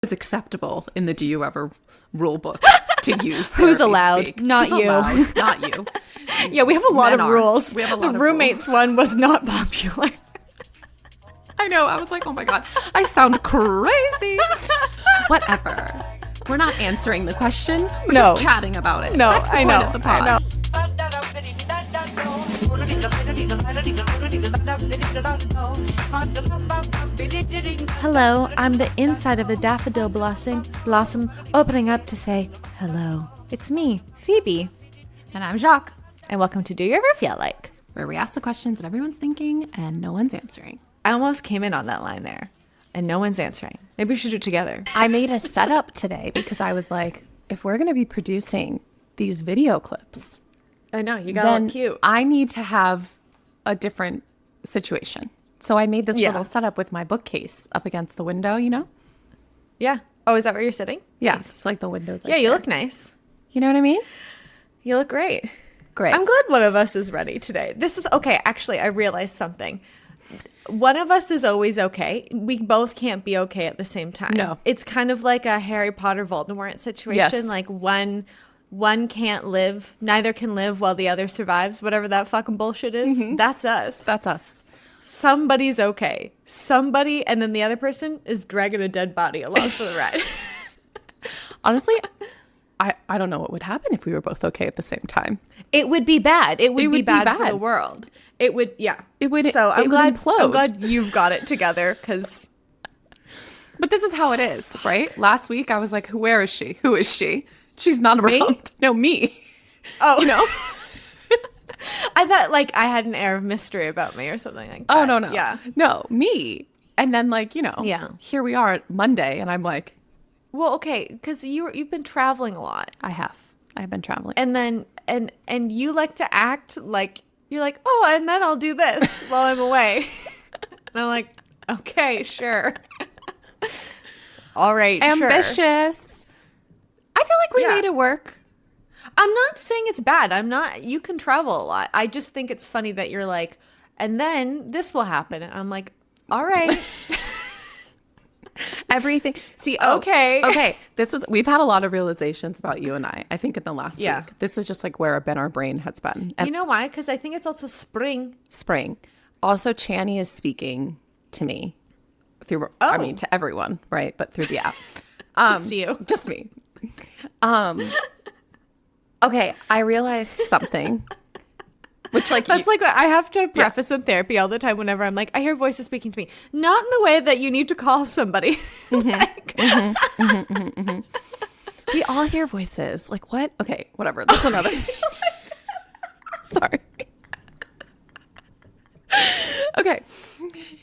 is acceptable in the Do You Ever rule book to use. Who's allowed? Speak. Not Who's you. allowed? Not you. Yeah, we have a lot Men of are. rules. We have a lot the of roommates one was not popular. I know. I was like, oh my God, I sound crazy. Whatever. We're not answering the question. We're just chatting about it. No, That's the I point know. of the pod. I know. Hello, I'm the inside of a daffodil blossom opening up to say hello. It's me, Phoebe. And I'm Jacques, And welcome to Do You Ever Feel Like? where we ask the questions that everyone's thinking and no one's answering. I almost came in on that line there, and no one's answering. Maybe we should do it together. I made a setup today because I was like, if we're going to be producing these video clips, I know, you then I need to have a different situation. So I made this little setup with my bookcase up against the window, you know? Yeah. Oh, is that where you're sitting? Yeah, it's like the window's like Yeah, you there. look nice. You know what I mean? You look great. Great. I'm glad one of us is ready today. This is okay. Actually, I realized something. One of us is always okay. We both can't be okay at the same time. No. It's kind of like a Harry Potter Voldemort situation. Yes. Like one can't live, neither can live while the other survives, whatever that fucking bullshit is. Mm-hmm. That's us. That's us. Somebody's okay. Somebody, and then the other person is dragging a dead body along for the ride. Honestly, I don't know what would happen if we were both okay at the same time. It would be bad. It would be bad for bad. the world. It would, yeah. It would. So I'm it glad. would implode. I'm glad you've got it together because. But this is how it is, right? Last week I was like, "Where is she? Who is she? She's not around." No, me. Oh no. I thought like I had an air of mystery about me or something like that. Oh no. Yeah. No, me. And then Yeah. here we are Monday, and I'm like, Well, okay, because you've been traveling a lot, I have been traveling. and then and you like to act like you're like, oh, and then I'll do this while I'm away, and I'm like, okay, sure, all right, Ambitious. Sure. I feel like we Yeah. made it work. I'm not saying it's bad. I'm not. You can travel a lot. I just think it's funny that you're like, and then this will happen, and I'm like, all right. Everything. See, Okay. We've had a lot of realizations about you and I think in the last Yeah. week. This is just like where our brain has been. And You know why? Because I think it's also spring. spring. Also, Channy is speaking to me through, Oh. to everyone, right? But through the app. Just you. Just me. Okay, I realized something. Which That's like I have to preface in therapy all the time whenever I'm like, I hear voices speaking to me. Not in the way that you need to call somebody. we all hear voices. Like what? Okay, whatever. That's another. Sorry. Okay.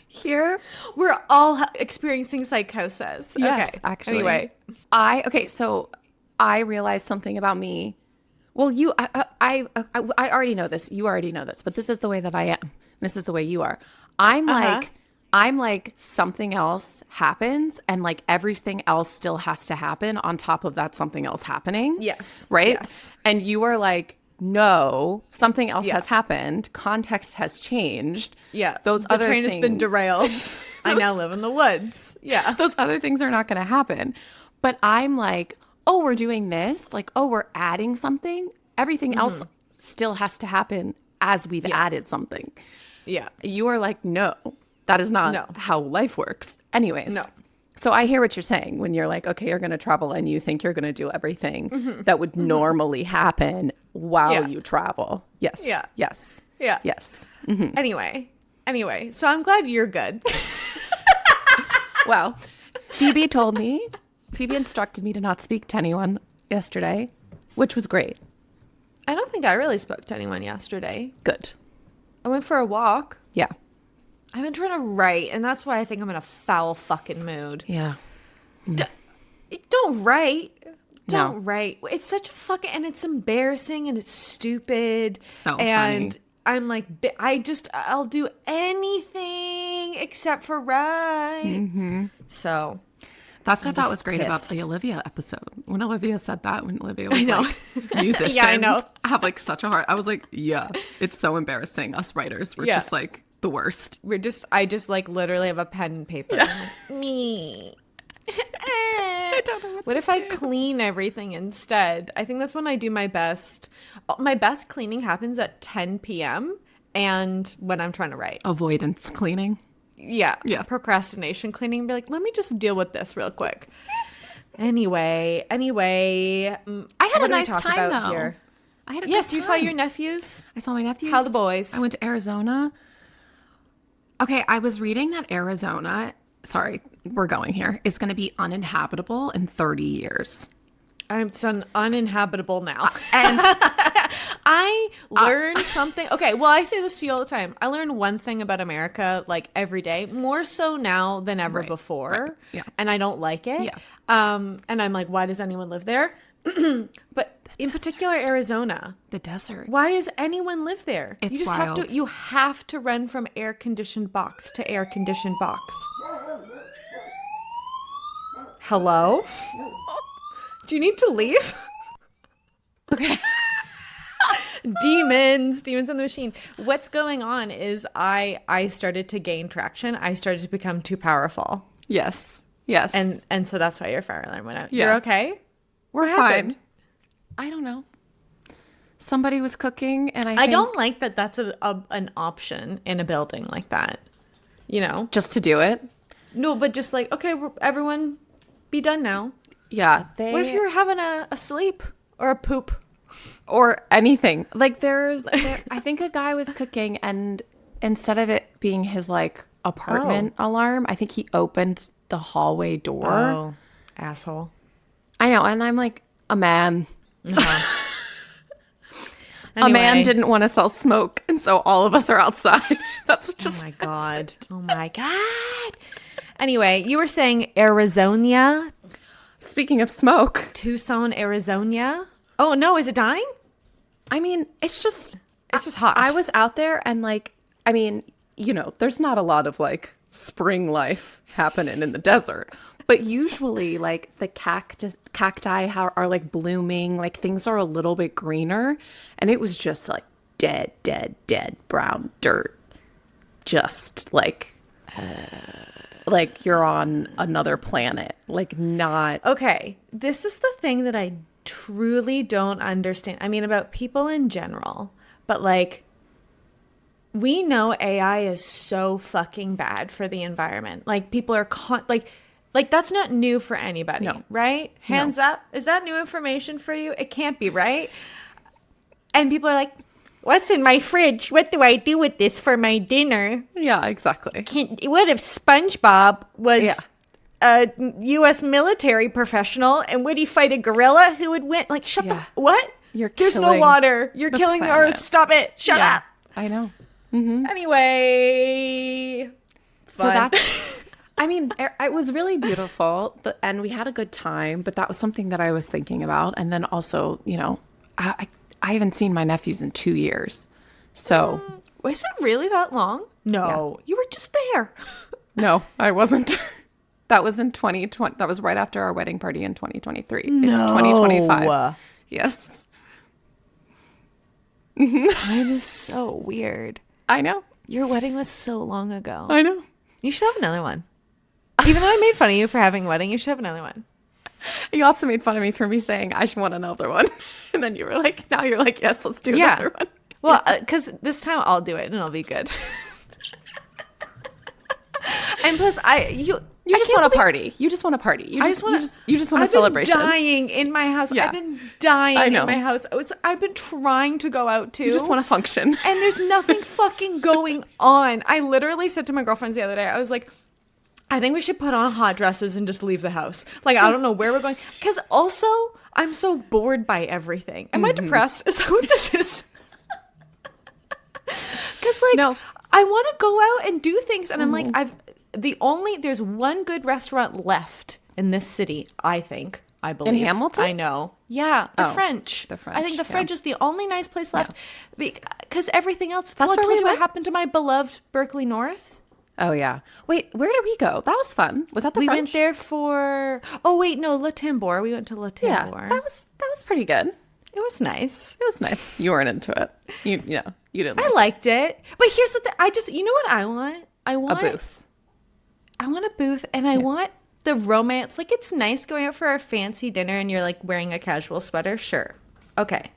Here We're all experiencing psychosis. Yes, Okay. actually. Anyway. So I realized something about me. Well, I already know this. You already know this, but this is the way that I am. This is the way you are. I'm like something else happens and like everything else still has to happen on top of that something else happening. Yes. Right? Yes. And you are like, no, something else has happened. Context has changed. Yeah. Those the other train things has been derailed. I now live in the woods. Yeah. those other things are not going to happen. But I'm like, oh, we're doing this. Like, oh, we're adding something. Everything else still has to happen as we've added something. Yeah. You are like, no, that is not how life works. Anyways. No. So I hear what you're saying when you're like, okay, you're going to travel and you think you're going to do everything that would normally happen while you travel. Yes. Yeah. Yes. Yeah. Yes. Anyway. So I'm glad you're good. Well, Phoebe instructed me to not speak to anyone yesterday, which was great. I don't think I really spoke to anyone yesterday. Good. I went for a walk. Yeah. I've been trying to write, and that's why I think I'm in a foul fucking mood. Yeah. Don't write. No. Don't write. It's such a fucking, and it's embarrassing and it's stupid. So and funny. I'm like, I'll do anything except for write. So That's what I thought just was great about pissed. the Olivia episode. When Olivia said that, when Olivia was know. like, musicians Yeah, I know. have like such a heart. I was like, yeah, it's so embarrassing. Us writers, we're Yeah. just like the worst. I just like literally have a pen and paper. Me. don't know What if I clean everything instead? I think that's when I do my best. My best cleaning happens at 10 p.m. and when I'm trying to write. Avoidance cleaning. Yeah. Yeah. Procrastination cleaning. Be like, let me just deal with this real quick. Anyway. I had a nice time though. Here? I had a Yes, good you time. saw your nephews? I saw my nephews. How the boys? I went to Arizona. Okay, I was reading that Arizona, sorry, we're going here, is going to be uninhabitable in 30 years. It's uninhabitable now. And I learned something. Okay, well, I say this to you all the time. I learn one thing about America like every day, more so now than ever before. Right. Yeah. And I don't like it. Yeah. And I'm like, why does anyone live there? But in particular, Arizona. The desert. Why does anyone live there? It's you just wild. you have to run from air conditioned box to air conditioned box. Hello? Do you need to leave? Okay. Demons in the machine. What's going on is I started to gain traction. I started to become too powerful. Yes. And so that's why your fire alarm went out. Yeah. You're okay? We're What fine. happened? I don't know. Somebody was cooking and I I think don't like that that's an option in a building like that. You know? just to do it. No, but just like, okay, everyone be done now. Yeah. What if you were having a sleep or a poop? Or anything. Like I think a guy was cooking and instead of it being his like apartment alarm, I think he opened the hallway door. Oh, asshole. I know. And I'm like, a man. Uh-huh. A man didn't want to sell smoke. And so all of us are outside. That's what just. Oh my God. Oh my God. Anyway, you were saying Arizona. Speaking of smoke. Tucson, Arizona. Oh no, is it dying? I mean, it's just hot. I was out there and like, I mean, you know, there's not a lot of like spring life happening in the desert. But usually, like, the cacti are, like, blooming. Like, things are a little bit greener. And it was just, like, dead brown dirt. Just, like you're on another planet. Like, not... Okay, this is the thing that I truly don't understand. I mean, about people in general. But, like, we know AI is so fucking bad for the environment. Like, people are... Like, that's not new for anybody, right? Hands up. Is that new information for you? It can't be, right? And people are like, what's in my fridge? What do I do with this for my dinner? Yeah, exactly. What if SpongeBob was a U.S. military professional and would he fight a gorilla who would win? Like, shut the... What? There's no water. You're killing the earth. Stop it. Shut up. I know. Mm-hmm. Anyway. So that's... I mean, it was really beautiful, and we had a good time, but that was something that I was thinking about. And then also, you know, I haven't seen my nephews in 2 years. So. Was it really that long? No. Yeah. You were just there. No, I wasn't. That was in 2020. That was right after our wedding party in 2023. No. It's 2025. Yes. Time is so weird. I know. Your wedding was so long ago. I know. You should have another one. Even though I made fun of you for having a wedding, you should have another one. You also made fun of me for me saying I should want another one. And then you were like, now you're like, yes, let's do another one. Well, because this time I'll do it and it'll be good. And plus, you just want a party. You just want a party. You just want a I've celebration. Been dying in my house. Yeah. I've been dying in my house. I've been trying to go out too. You just want to function. And there's nothing fucking going on. I literally said to my girlfriends the other day, I was like, I think we should put on hot dresses and just leave the house. Like, I don't know where we're going. Because also, I'm so bored by everything. Am I depressed? Is that what this is? Because, like, no. I want to go out and do things. And I'm like, there's one good restaurant left in this city, I think. I believe. In Hamilton? I know. Yeah. The French. The French. I think the French is the only nice place left. Because everything else. That's I where told we you went? what happened to my beloved Berkeley North. Oh, yeah. Wait, where did we go? That was fun. Was that the We French? went there for... Oh, wait, no, Le Timbour. We went to Le Yeah, Timbour. that was pretty good. It was nice. It was nice. You weren't into it. You didn't. I liked it. But here's the thing. You know what I want? I want a booth. I want a booth, and I want the romance. Like, it's nice going out for a fancy dinner and you're like wearing a casual sweater. Sure. Okay.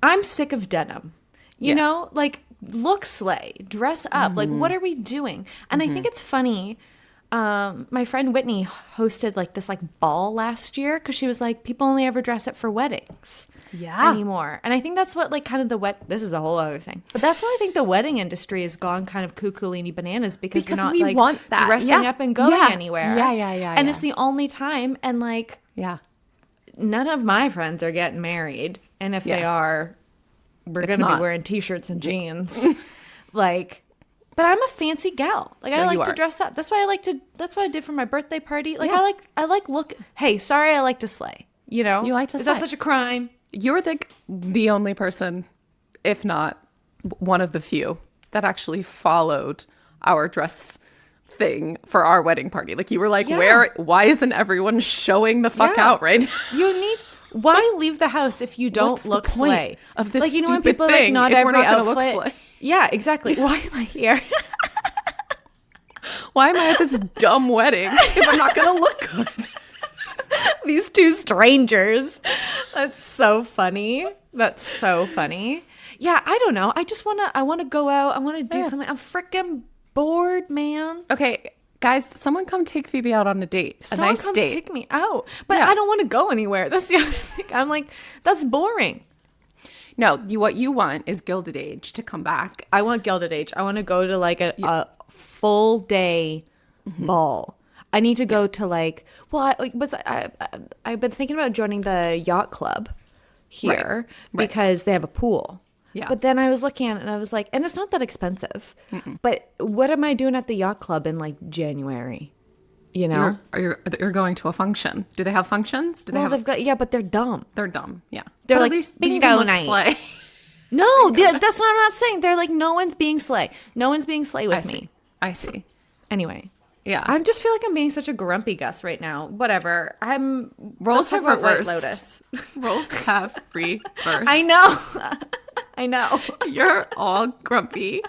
I'm sick of denim. You know, like, look slay, dress up. Like, what are we doing? And I think it's funny. My friend Whitney hosted like this like ball last year because she was like, people only ever dress up for weddings anymore. And I think that's what like kind of this is a whole other thing. But that's why I think the wedding industry has gone kind of cuckoo-leany bananas because we're not we like want that. dressing up and going anywhere. Yeah. And it's the only time. And like, none of my friends are getting married. And if they are, we're going to be wearing t-shirts and jeans. Like, but I'm a fancy gal. Like, I like to dress up. That's why that's what I did for my birthday party. Like, I like look. Hey, sorry, I like to slay. You know? You like to slay. Is that such a crime? You're the only person, if not one of the few, that actually followed our dress thing for our wedding party. Like, you were like, why isn't everyone showing the fuck out right now? Why leave the house if you don't look slay? Of this like, you know, when stupid people thing, like, not if every we're not gonna outfit. look slay. Yeah, exactly. Why am I here? Why am I at this dumb wedding if I'm not going to look good? These two strangers. That's so funny. That's so funny. Yeah, I don't know. I want to go out. I want to do something. I'm freaking bored, man. Okay, guys, someone come take Phoebe out on a date. Someone nice come date. take me out. But I don't want to go anywhere. That's the other thing. I'm like, that's boring. No, what you want is Gilded Age to come back. I want Gilded Age. I want to go to like a full day ball. I need to go to like, well, I've been thinking about joining the yacht club here because they have a pool. Yeah. But then I was looking at it and I was like, and it's not that expensive. But what am I doing at the yacht club in like January? You know, you're going to a function. Do they have functions? They've got but they're dumb. They're dumb. Yeah, they're but like at least bingo night. Slay. No, that's what I'm not saying. They're like, no one's being slay. No one's being slay with me. I see. Anyway, yeah, I just feel like I'm being such a grumpy Gus right now. Whatever. Roles have reversed. Lotus. Roles have reversed. I know. I know. You're all grumpy.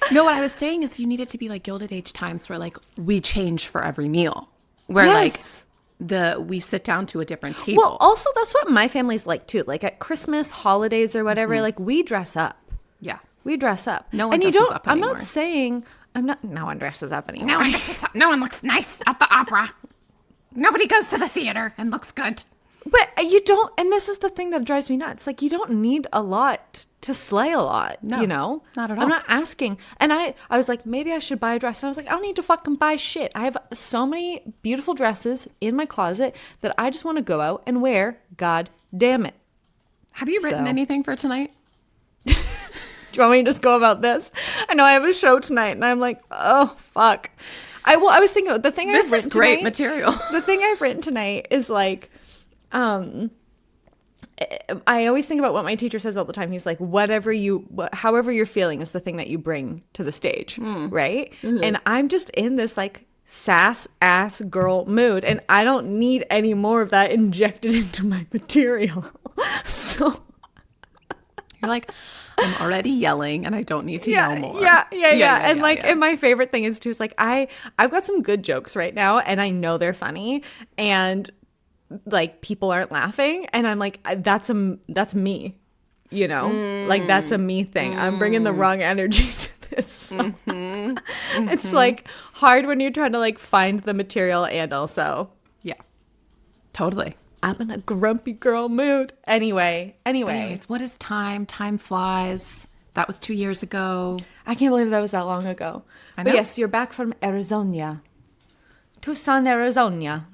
No, what I was saying is you need it to be like Gilded Age times where like we change for every meal. Where like we sit down to a different table. Well, also that's what my family's like too. Like at Christmas, holidays or whatever, like we dress up. Yeah. We dress up. No one dresses up anymore. I'm not saying no one dresses up anymore. No one dresses up. No one looks nice at the opera. Nobody goes to the theater and looks good. But you don't, and this is the thing that drives me nuts. Like, you don't need a lot to slay a lot, no, you know? Not at all. I'm not asking. And I was like, maybe I should buy a dress. And I was like, I don't need to fucking buy shit. I have so many beautiful dresses in my closet that I just want to go out and wear. God damn it. Have you written anything for tonight? Do you want me to just go about this? I know I have a show tonight, and I'm like, oh, fuck. I was thinking, the thing I've written tonight. This is great material. The thing I've written tonight is like, I always think about what my teacher says all the time. He's like, however you're feeling is the thing that you bring to the stage, right? Mm-hmm. And I'm just in this like sass ass girl mood, and I don't need any more of that injected into my material. So you're like, I'm already yelling, and I don't need to yell more. Yeah. And and my favorite thing is too is like I've got some good jokes right now, and I know they're funny, and like people aren't laughing, and I'm like, that's me, you know, like that's a me thing. I'm bringing the wrong energy to this. So. It's like hard when you're trying to like find the material and also totally. I'm in a grumpy girl mood. Anyways, what is time? Time flies. That was 2 years ago. I can't believe that was that long ago. I know. But yes, you're back from Arizona. Tucson, Arizona.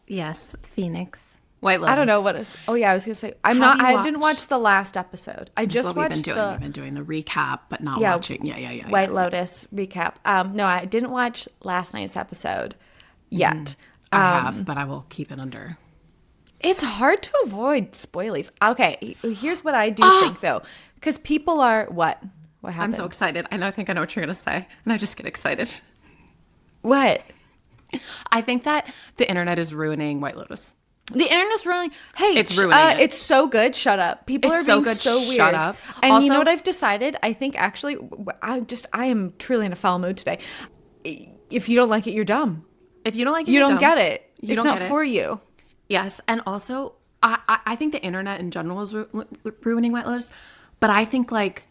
Yes, Phoenix. White Lotus. I don't know what is. Oh yeah, I was gonna say I didn't watch the last episode. I just watched You've been doing the recap, but not watching. Yeah. White Lotus recap. No, I didn't watch last night's episode yet. I have, but I will keep it under. It's hard to avoid spoilies. Okay, here's what I do think though, because people are what happened? I'm so excited. I think I know what you're gonna say, and I just get excited. What? I think that the internet is ruining White Lotus. The internet's ruining. Hey, it's ruining it. It's so good. Shut up. People are being so weird. Shut up. And also, you know what I've decided? I think actually, I am truly in a foul mood today. if you don't like it, you're dumb. If you don't like it, You you're don't dumb. get it. You It's don't not get it. for you. Yes, and also I think the internet in general is ruining White Lotus, but I think like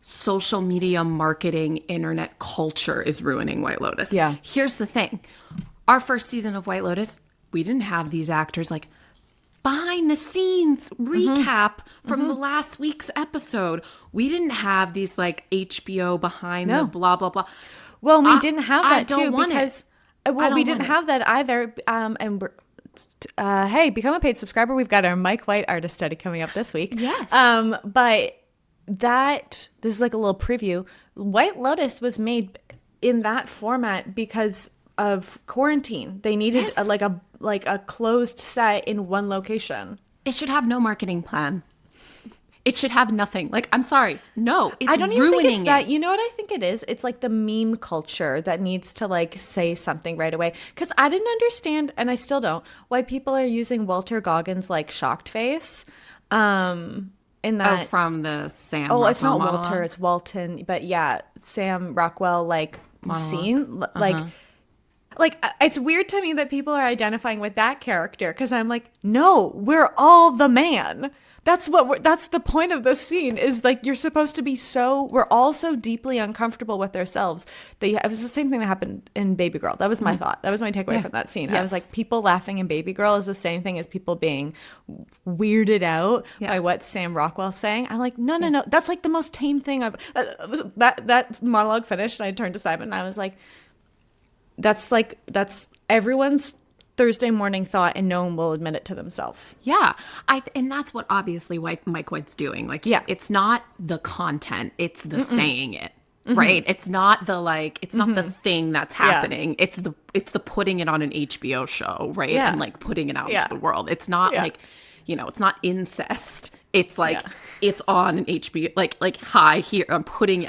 social media marketing, internet culture is ruining White Lotus. Yeah. Here's the thing. Our first season of White Lotus, we didn't have these actors like behind the scenes recap from the last week's episode. We didn't have these like HBO behind the blah, blah, blah. Well, we didn't have I that don't too want it. because I well, don't we didn't want it. have that either. And we're, hey, become a paid subscriber. We've got our Mike White artist study coming up this week. Yes. But this is like a little preview. White Lotus was made in that format because of quarantine. They needed Yes. a closed set in one location. It should have no marketing plan. It should have nothing. Like, I'm sorry. No, it's I don't even ruining think it's that. it. You know what I think it is? It's like the meme culture that needs to like say something right away. Because I didn't understand, and I still don't, why people are using Walter Goggins like shocked face. In that, From the Sam oh, it's not Rockwell Walter, monologue. it's Walton. But yeah, Sam Rockwell like scene, like it's weird to me that people are identifying with that character because I'm like, no, we're all the man. That's that's the point of this scene is like you're supposed to be we're all so deeply uncomfortable with ourselves that it was the same thing that happened in Baby Girl. That was my thought. That was my takeaway from that scene. I was Yes. like, people laughing in Baby Girl is the same thing as people being weirded out by what Sam Rockwell's saying. I'm like, no. That's like the most tame thing I've that monologue finished and I turned to Simon and I was like, that's everyone's Thursday morning thought and no one will admit it to themselves. Yeah. And that's what obviously Mike White's doing. Like, it's not the content, it's the saying it. Right? It's not the like, it's not the thing that's happening. It's the putting it on an HBO show, right? Yeah. And like putting it out into the world. It's not like, it's not incest. It's like it's on an HBO, like hi here. I'm putting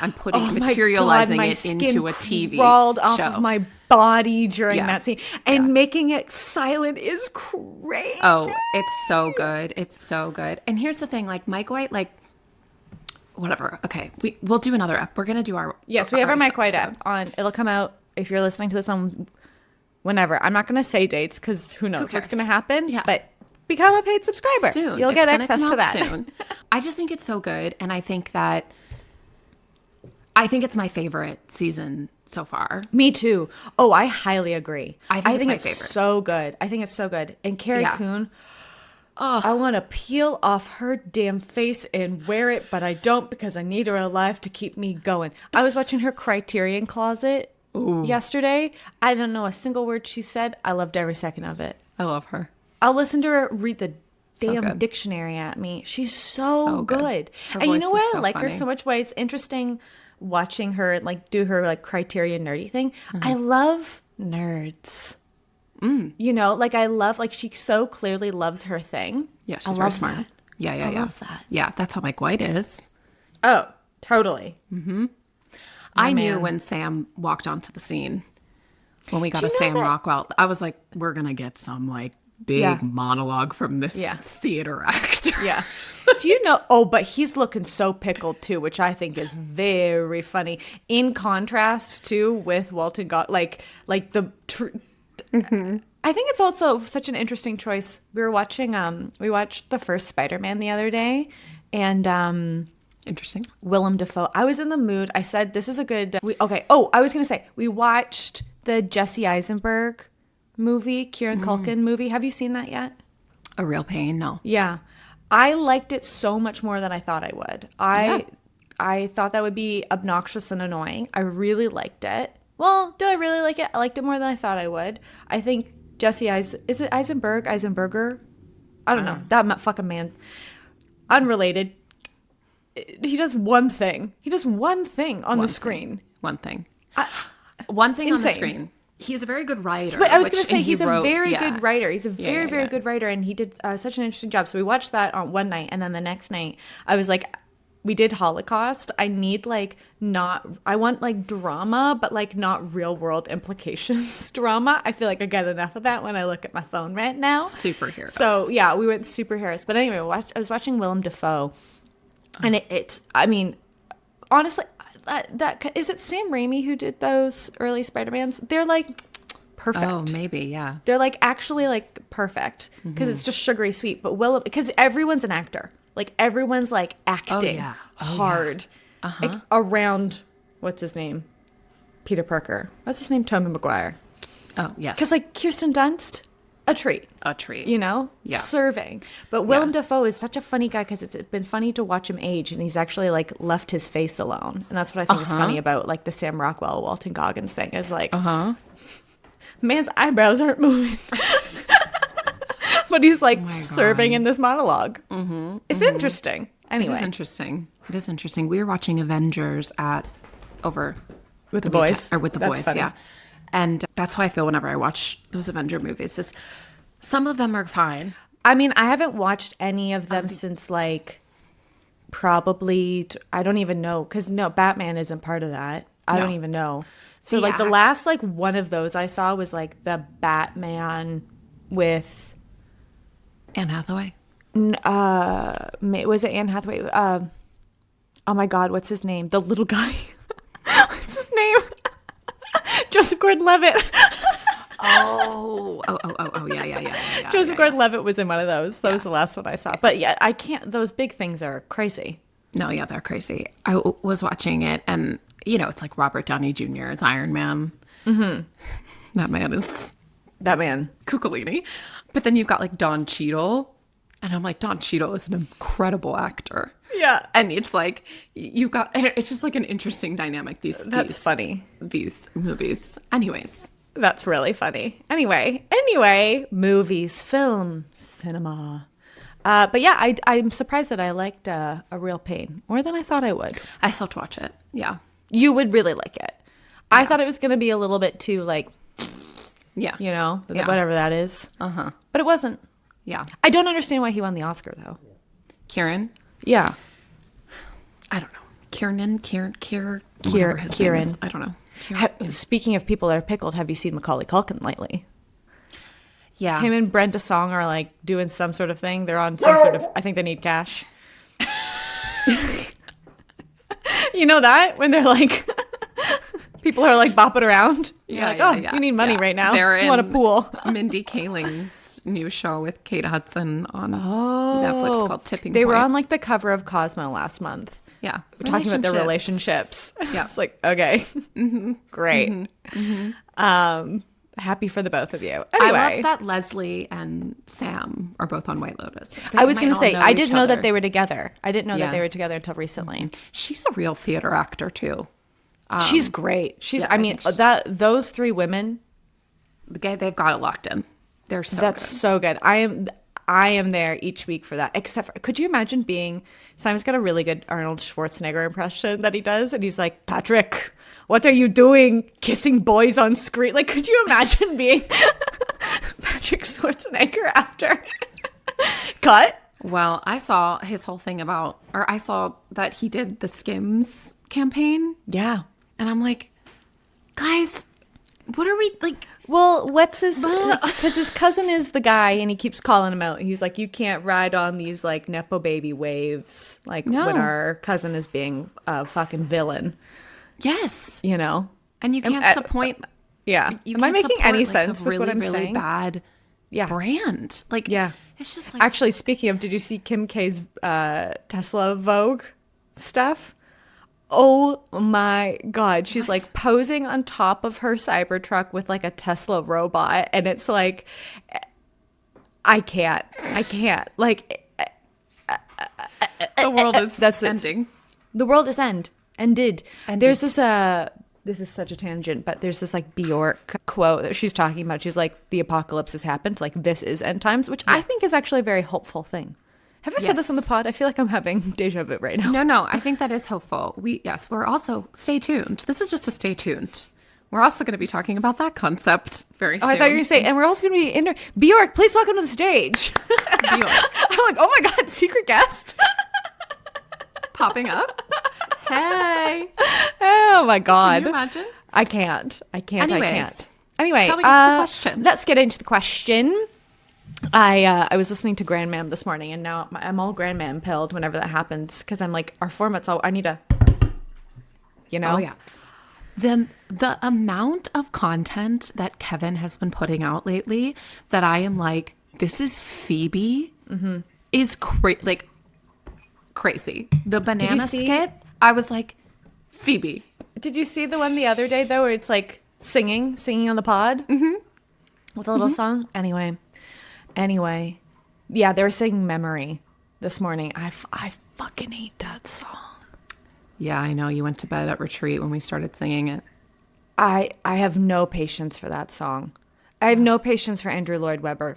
materializing my it skin into a TV crawled show. off of my body during Yeah. that scene, and making it silent is crazy. Oh, it's so good. It's so good. And here's the thing, like Mike White, like whatever. Okay, we'll do another app. We're gonna do our Yes, we have our Mike White episode. app on. It'll come out if you're listening to this on whenever. I'm not going to say dates because who knows what's cares? going to happen. Yeah. But become a paid subscriber. Soon. You'll It's get gonna access come to out that. soon. I just think it's so good, and I think it's my favorite season so far. Me too. Oh, I highly agree. I think it's my it's favorite. so good. I think it's so good. And Carrie Yeah. Coon, I want to peel off her damn face and wear it, but I don't because I need her alive to keep me going. I was watching her Criterion Closet yesterday. I don't know a single word she said. I loved every second of it. I love her. I'll listen to her read the damn good. dictionary at me. She's so So good. good. Her And you voice know is what? so I like her funny. so much. Why it's interesting watching her like do her like Criterion nerdy thing. I love nerds. You know, like I love like she so clearly loves her thing. Yeah, she's I very love smart. that. Yeah. I love that. Yeah, that's how Mike White is. Oh, totally. I knew man. when Sam walked onto the scene, when we got Do a you know Sam that- Rockwell, I was like, we're going to get some like big Yeah. monologue from this Yeah. theater actor. Yeah. Do you know? Oh, but he's looking so pickled too, which I think is very funny. In contrast to with Walton Goggins, like the. I think it's also such an interesting choice. We watched the first Spider-Man the other day, and Interesting. Willem Dafoe. I was in the mood. I said this is a good. Oh, I was gonna say we watched the Jesse Eisenberg movie, Kieran Culkin movie. Have you seen that yet? A Real Pain? No. Yeah. I liked it so much more than I thought I would. I thought that would be obnoxious and annoying. I really liked it. Well, did I really like it? I liked it more than I thought I would. I think Jesse is it Eisenberger? I don't know. That fucking man. Unrelated. He does one thing. He does one thing on the screen. One thing. One thing on the insane. screen. He's a very good writer. But I was going to and say he he's a wrote- very yeah. good writer. He's a very, very yeah. good writer, and he did such an interesting job. So we watched that on one night, and then the next night, I was like, we did Holocaust. I need I want like drama, but like not real world implications drama. I feel like I get enough of that when I look at my phone right now. Superheroes. So yeah, we went superheroes. But anyway, I was watching Willem Dafoe, and it's. I mean, honestly, that is it Sam Raimi who did those early Spider-Mans? They're like perfect. Oh, maybe, yeah. They're like actually like perfect because it's just sugary sweet. But Willem, because everyone's an actor, like everyone's like acting hard like, around what's his name, Peter Parker. What's his name, Tobey Maguire. Oh yes, because like Kirsten Dunst, a treat, you know, serving. But Willem Dafoe is such a funny guy because it's been funny to watch him age, and he's actually like left his face alone, and that's what I think is funny about like the Sam Rockwell Walton Goggins thing. Is like, man's eyebrows aren't moving, but he's like serving in this monologue. It's interesting. Anyway, it is interesting. It is interesting. We were watching Avengers over with the boys, or with the boys, funny. yeah. And that's how I feel whenever I watch those Avenger movies. Some of them are fine. I mean, I haven't watched any of them since like probably, I don't even know. Because no, Batman isn't part of that. I don't even know. So like the last like one of those I saw was like the Batman with Anne Hathaway. Was it Anne Hathaway? Oh my God, what's his name? The little guy. What's his name? Joseph Gordon-Levitt. Yeah. Joseph Gordon-Levitt was in one of those. That was the last one I saw. But yeah, I can't. Those big things are crazy. No, yeah, they're crazy. I was watching it, and you know, it's like Robert Downey Jr. as Iron Man. That man Cuccolini. But then you've got like Don Cheadle, and I'm like, Don Cheadle is an incredible actor. Yeah. And it's like, you've got, and it's just like an interesting dynamic. That's funny. These movies. Anyways. That's really funny. Anyway, movies, film, cinema. But yeah, I'm surprised that I liked A Real Pain more than I thought I would. I still have to watch it. Yeah. You would really like it. Yeah. I thought it was going to be a little bit too like, you know, whatever that is. But it wasn't. Yeah. I don't understand why he won the Oscar though. Kieran? Yeah. I don't know. Kieran. I don't know. Speaking of people that are pickled, have you seen Macaulay Culkin lately? Yeah. Him and Brenda Song are like doing some sort of thing. They're on some sort of, I think they need cash. You know that? When they're like, people are like bopping around. You're like, you need money right now. They're you want a pool. Mindy Kaling's new show with Kate Hudson on Netflix called Tipping Point. They were on like the cover of Cosmo last month. Yeah. We're talking about their relationships. Yeah. It's like, okay, great. Happy for the both of you. Anyway. I love that Leslie and Sam are both on White Lotus. I was going to say, I didn't know that they were together. I didn't know that they were together until recently. She's a real theater actor too. She's great. Those three women, they've got it locked in. They're so good. So good. I am there each week for that. Except for, could you imagine being, Simon's got a really good Arnold Schwarzenegger impression that he does. And he's like, Patrick, what are you doing kissing boys on screen? Like, could you imagine being Patrick Schwarzenegger after cut? Well, I saw his whole thing I saw that he did the Skims campaign. Yeah. And I'm like, guys, what are we like? Well, what's his, because his cousin is the guy and he keeps calling him out. He's like, you can't ride on these like Nepo baby waves. Like when our cousin is being a fucking villain. Yes. You know? And you can't support. Yeah. Am I making any sense with what I'm really saying? Bad brand. Like, it's just like. Actually, speaking of, did you see Kim K's Tesla Vogue stuff? Oh my God. She's like posing on top of her Cybertruck with like a Tesla robot. And it's like, I can't. Like, the world is ending. The world is ended. There's this, this is such a tangent, but there's this like Bjork quote that she's talking about. She's like, the apocalypse has happened. Like, this is end times, which I think is actually a very hopeful thing. Have I said this on the pod? I feel like I'm having deja vu right now. No, I think that is hopeful. We're also, stay tuned. This is just a stay tuned. We're also going to be talking about that concept very soon. I thought you were going to say, and we're also going to be Bjork, please welcome to the stage. I'm like, oh my God, secret guest. Popping up. Hey. Oh my God. Can you imagine? I can't. Anyways, Anyway, shall we get to the question? Let's get into the question. I was listening to Grandmam this morning, and now I'm all Grandmam pilled whenever that happens because I'm like, our format's all, I need a, you know? Oh, yeah. The amount of content that Kevin has been putting out lately that I am like, this is Phoebe, is crazy. The banana skit, I was like, Phoebe. Did you see the one the other day, though, where it's like singing on the pod? Mm-hmm. With a little song? Anyway. Yeah, they were singing Memory this morning. I fucking hate that song. Yeah, I know. You went to bed at retreat when we started singing it. I have no patience for that song. I have no patience for Andrew Lloyd Webber.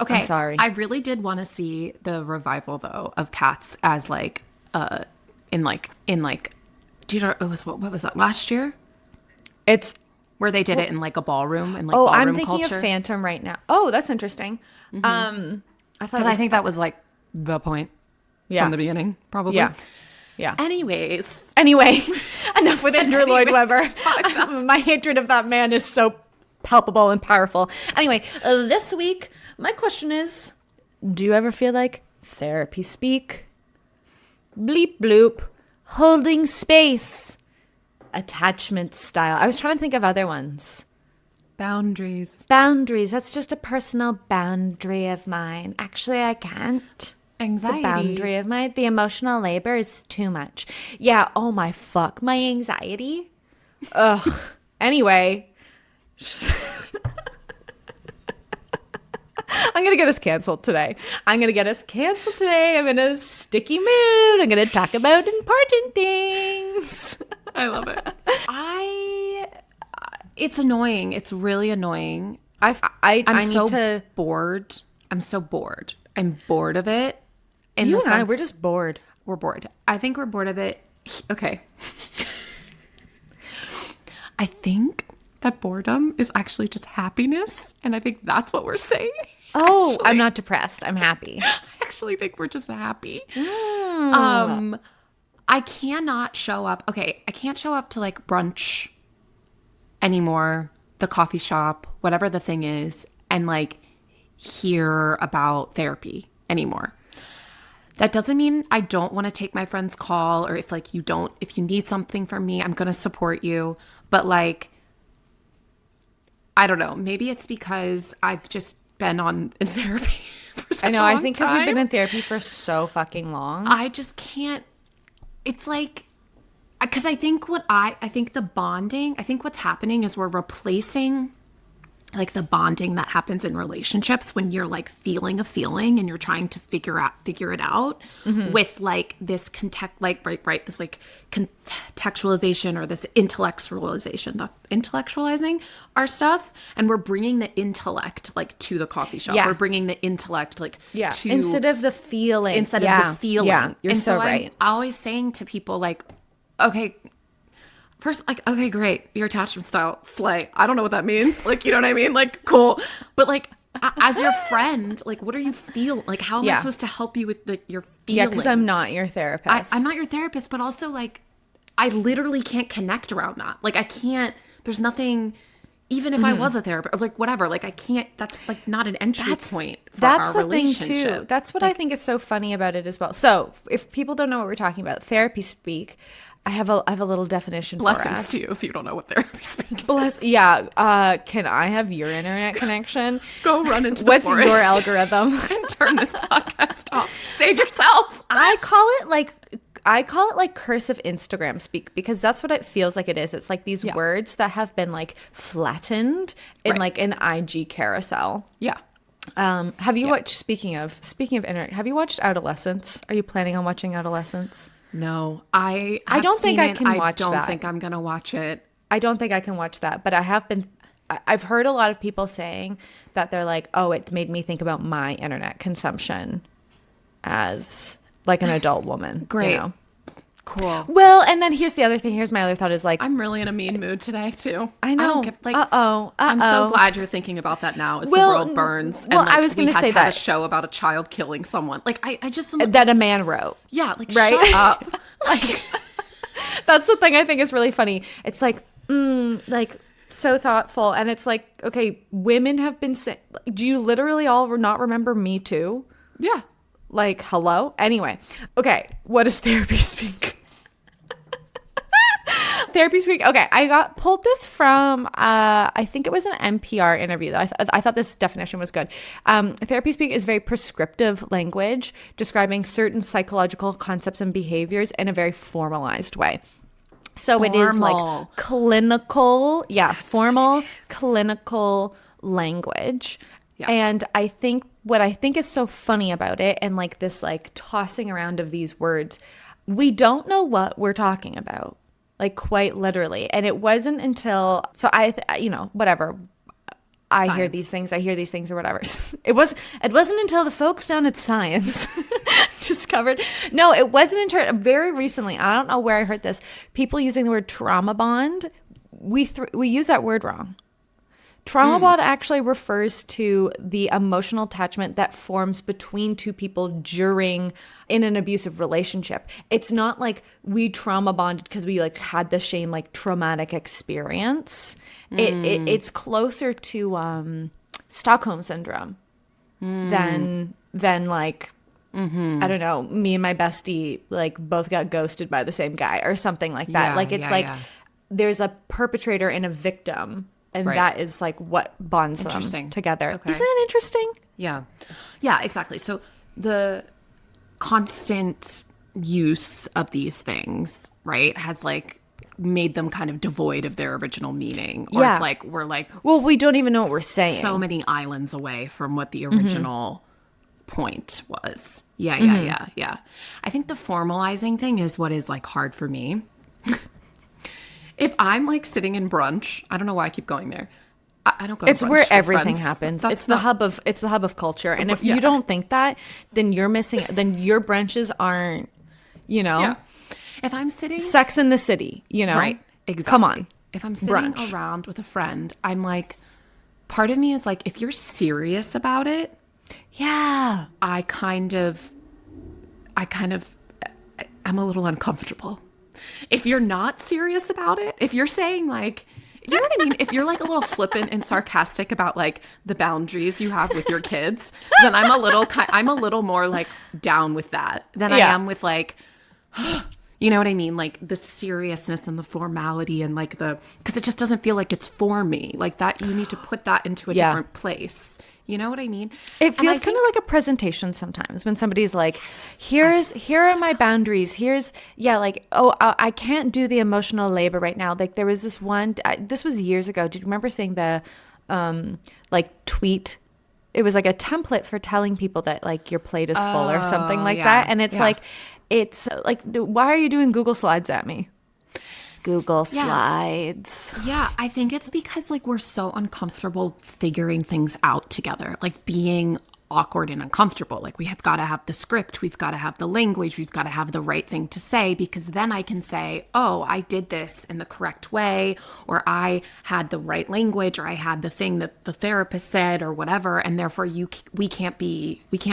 Okay. I'm sorry. I really did want to see the revival, though, of Cats as like, in like, do you know, it was, what was that, last year? It's where they did it in like a ballroom and like oh, ballroom I'm thinking culture. of Phantom right now. Oh, that's interesting. I think that was like the point from the beginning, probably. Yeah. Anyway, Enough with Andrew Lloyd Webber. My hatred of that man is so palpable and powerful. Anyway, this week, my question is, do you ever feel like therapy speak? Bleep bloop. Holding space. Attachment style. I was trying to think of other ones. Boundaries. That's just a personal boundary of mine. Actually, I can't. Anxiety. It's a boundary of mine. The emotional labor is too much. Yeah. Oh my fuck. My anxiety. Ugh. Anyway. I'm going to get us canceled today. I'm in a sticky mood. I'm going to talk about important things. I love it. It's annoying. It's really annoying. I'm so bored. I'm so bored. I'm bored of it. You and I, we're just bored. We're bored. I think we're bored of it. Okay. I think that boredom is actually just happiness. And I think that's what we're saying. Oh, actually, I'm not depressed. I'm happy. I actually think we're just happy. I cannot show up. Okay, I can't show up to like brunch anymore, the coffee shop, whatever the thing is, and like hear about therapy anymore. That doesn't mean I don't want to take my friend's call, or if you need something from me, I'm going to support you. But like, I don't know, maybe it's because I've just been in therapy for such a long time. I think because we've been in therapy for so fucking long. I just can't. It's like, because I think the bonding, I think what's happening is we're replacing like the bonding that happens in relationships when you're like feeling a feeling and you're trying to figure it out with like this this like contextualization or this intellectualizing our stuff, and we're bringing the intellect like to the coffee shop. We're bringing the intellect like to instead of the feeling. Yeah, you're so right. I'm always saying to people like, okay, first, like, okay, great, your attachment style, slay. I don't know what that means. Like, you know what I mean? Like, cool. But like, as your friend, like, what are you feeling? Like, how am I supposed to help you with your feeling? Yeah, because I'm not your therapist. I'm not your therapist, but also like, I literally can't connect around that. Like, I can't, there's nothing, even if I was a therapist, or like whatever, like I can't, that's like not an entry point for our relationship. Thing too. That's what I think is so funny about it as well. So if people don't know what we're talking about, therapy speak, I have a little definition for us. Blessings to you if you don't know what therapy speak is. Yeah. Can I have your internet connection? Go run into the forest. What's your algorithm? And turn this podcast off. Save yourself. I call it like cursive Instagram speak, because that's what it feels like it is. It's like these words that have been like flattened in like an IG carousel. Yeah. Have you watched, speaking of internet, have you watched Adolescence? Are you planning on watching Adolescence? No, I don't think I can watch that. I don't think I'm going to watch it. I don't think I can watch that, but I've heard a lot of people saying that they're like, oh, it made me think about my internet consumption as like an adult woman. Great. You know? Cool. Well, and then here's my other thought is like, I'm really in a mean mood today too. I know. I'm so glad you're thinking about that now as the world burns. Well, and like, I was going to say that a show about a child killing someone. Like I just that a man wrote. Yeah, like right? Shut up. Like that's the thing I think is really funny. It's like like so thoughtful, and it's like, okay, women have been saying, do you literally all not remember Me Too? Yeah. Like, hello? Anyway, okay, what does therapy speak? Therapy speak. Okay, I got pulled this from I think it was an NPR interview. I thought this definition was good. Therapy speak is very prescriptive language describing certain psychological concepts and behaviors in a very formalized way. So it is like clinical, formal clinical language. Yeah. And I think what I think is so funny about it, and like this like tossing around of these words, we don't know what we're talking about, like quite literally. And it wasn't until, so whatever. I hear these things or whatever. It wasn't until the folks down at Science discovered. No, it wasn't until very recently. I don't know where I heard this. People using the word trauma bond. We use that word wrong. Trauma bond actually refers to the emotional attachment that forms between two people in an abusive relationship. It's not like we trauma bonded because we like had the same like traumatic experience. It's closer to Stockholm syndrome than like I don't know, me and my bestie like both got ghosted by the same guy or something like that. There's a perpetrator and a victim. And that is like what bonds them together. Okay. Isn't it interesting? Yeah. Yeah, exactly. So the constant use of these things, right, has like made them kind of devoid of their original meaning. Or it's like we're like, well, we don't even know what we're saying. So many islands away from what the original point was. Yeah. I think the formalizing thing is what is like hard for me. If I'm like sitting in brunch, I don't know why I keep going there. I don't go to brunch. It's where everything happens. It's the hub of culture. And if you don't think that, then you're missing. Then your brunches aren't, Yeah. If I'm sitting, Sex in the City, right? Exactly. Come on. If I'm sitting around with a friend, I'm like, part of me is like, if you're serious about it, I'm a little uncomfortable. If you're not serious about it, if you're saying like, you know what I mean? If you're like a little flippant and sarcastic about like the boundaries you have with your kids, then I'm a little more like down with that than I am with like, you know what I mean? Like the seriousness and the formality and like because it just doesn't feel like it's for me. Like that, you need to put that into a different place. You know what I mean? It feels kind of like a presentation sometimes when somebody's like, here are my boundaries. I can't do the emotional labor right now. Like there was this one, this was years ago. Do you remember seeing the like tweet? It was like a template for telling people that like your plate is full or something like that. And it's like, why are you doing Google Slides at me? Google Slides. Yeah, I think it's because like we're so uncomfortable figuring things out together, like being awkward and uncomfortable. Like we have got to have the script, we've got to have the language, we've got to have the right thing to say, because then I can say, oh, I did this in the correct way, or I had the right language, or I had the thing that the therapist said, or whatever, and therefore we can't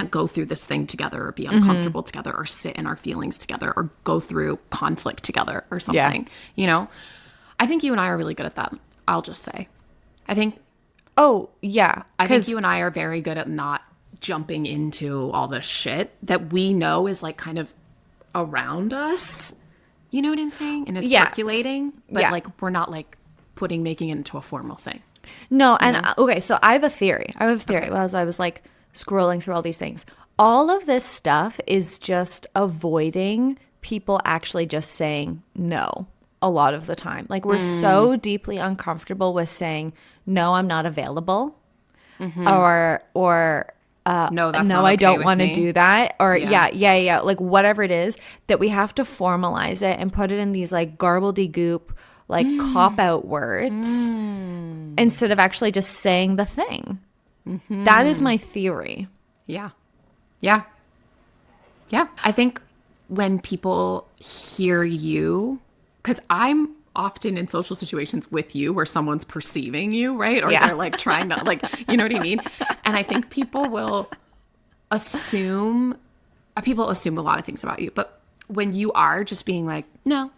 go through this thing together, or be uncomfortable together, or sit in our feelings together, or go through conflict together, or something. You know, I think you and I are really good at that. I'll just say, I think you and I are very good at not jumping into all the shit that we know is like kind of around us. You know what I'm saying? And is percolating, but like we're not like making it into a formal thing. No, and okay, so I have a theory. Okay. As I was like scrolling through all these things. All of this stuff is just avoiding people actually just saying no a lot of the time. Like we're so deeply uncomfortable with saying, no, I'm not available. Or no, I don't want to do that. Or like whatever it is, that we have to formalize it and put it in these like garbledy-goop, like cop-out words instead of actually just saying the thing. That is my theory. Yeah. I think when people hear you, because I'm often in social situations with you where someone's perceiving you, right? Or they're like trying to like, you know what I mean? And I think people assume a lot of things about you. But when you are just being like, no,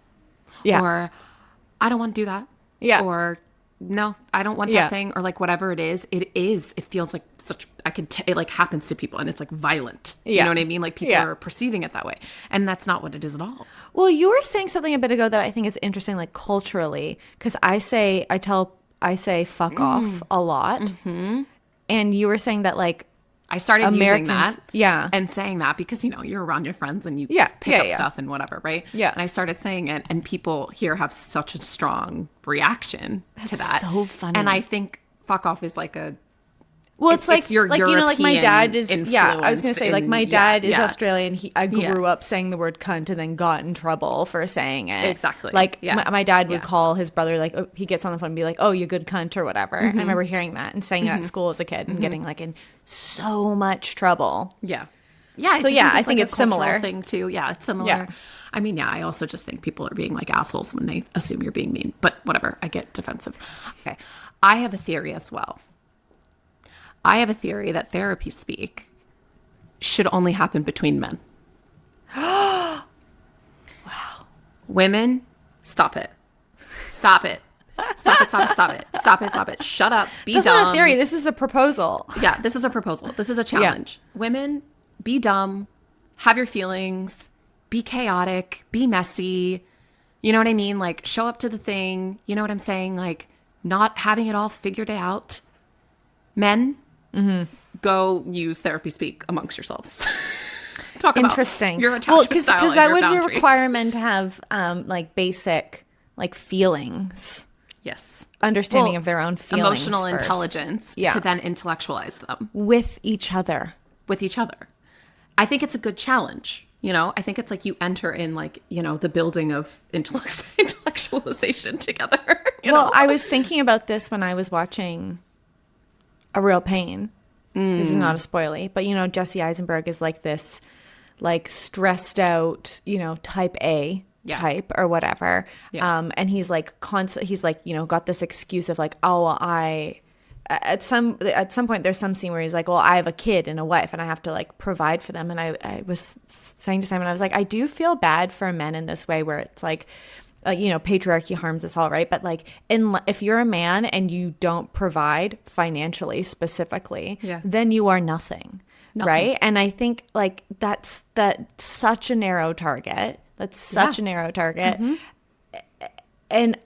or I don't want to do that, or no, I don't want that thing, or like whatever it is. It feels like such, it like happens to people and it's like violent. You know what I mean? Like people are perceiving it that way. And that's not what it is at all. Well, you were saying something a bit ago that I think is interesting, like culturally, because I say fuck off a lot. Mm-hmm. And you were saying that like, I started using that and saying that because, you know, you're around your friends and you pick up stuff and whatever, right? Yeah. And I started saying it, and people here have such a strong reaction to that. So funny. And I think fuck off is like a... Well, it's like your you know, like my dad is, I was going to say, like my dad is yeah. Australian. I grew up saying the word cunt and then got in trouble for saying it. Exactly. Like my dad would call his brother, like, oh, he gets on the phone and be like, oh, you good cunt or whatever. And I remember hearing that and saying it at school as a kid and getting like in so much trouble. Yeah. Yeah. So I think it's similar thing too. Yeah. It's similar. Yeah. I mean, I also just think people are being like assholes when they assume you're being mean, but whatever. I get defensive. Okay. I have a theory as well. I have a theory that therapy speak should only happen between men. Wow. Women, stop it. Stop it. Stop it, stop it, stop it. Stop it, stop it. Shut up. Be dumb. That's not a theory. This is a proposal. Yeah, this is a proposal. This is a challenge. Yeah. Women, be dumb. Have your feelings. Be chaotic. Be messy. You know what I mean? Like, show up to the thing. You know what I'm saying? Like, not having it all figured out. Men, go use therapy speak amongst yourselves. Talk about your attachment style because that would boundaries. require men to have like basic like feelings. Yes. Understanding of their own feelings. Emotional first. Intelligence to then intellectualize them. With each other. With each other. I think it's a good challenge. You know, I think it's like you enter in like, you know, the building of intellectualization together. You know? I was thinking about this when I was watching A Real Pain. This is not a spoilie, but you know, Jesse Eisenberg is like this, like stressed out, you know, type A type or whatever. Yeah. And he's like he's like, you know, got this excuse of like, oh, at some point there's some scene where he's like, well, I have a kid and a wife and I have to like provide for them. And I was saying to Simon, I was like, I do feel bad for men in this way where it's like, you know, patriarchy harms us all, right? But like, if you're a man and you don't provide financially, specifically, then you are nothing, right? And I think like that's such a narrow target. That's such a narrow target, and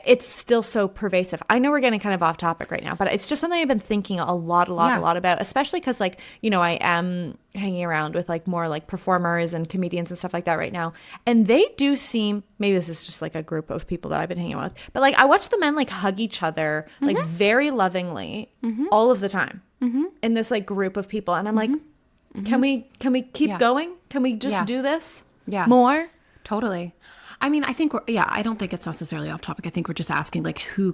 it's still so pervasive. I know we're getting kind of off topic right now, but it's just something I've been thinking a lot about, especially because like, you know, I am hanging around with like more like performers and comedians and stuff like that right now. And they do seem, maybe this is just like a group of people that I've been hanging with, but like I watch the men like hug each other like very lovingly all of the time in this like group of people. And I'm like, can we keep going? Can we just do this more? Totally. I mean, I think I don't think it's necessarily off topic. I think we're just asking like who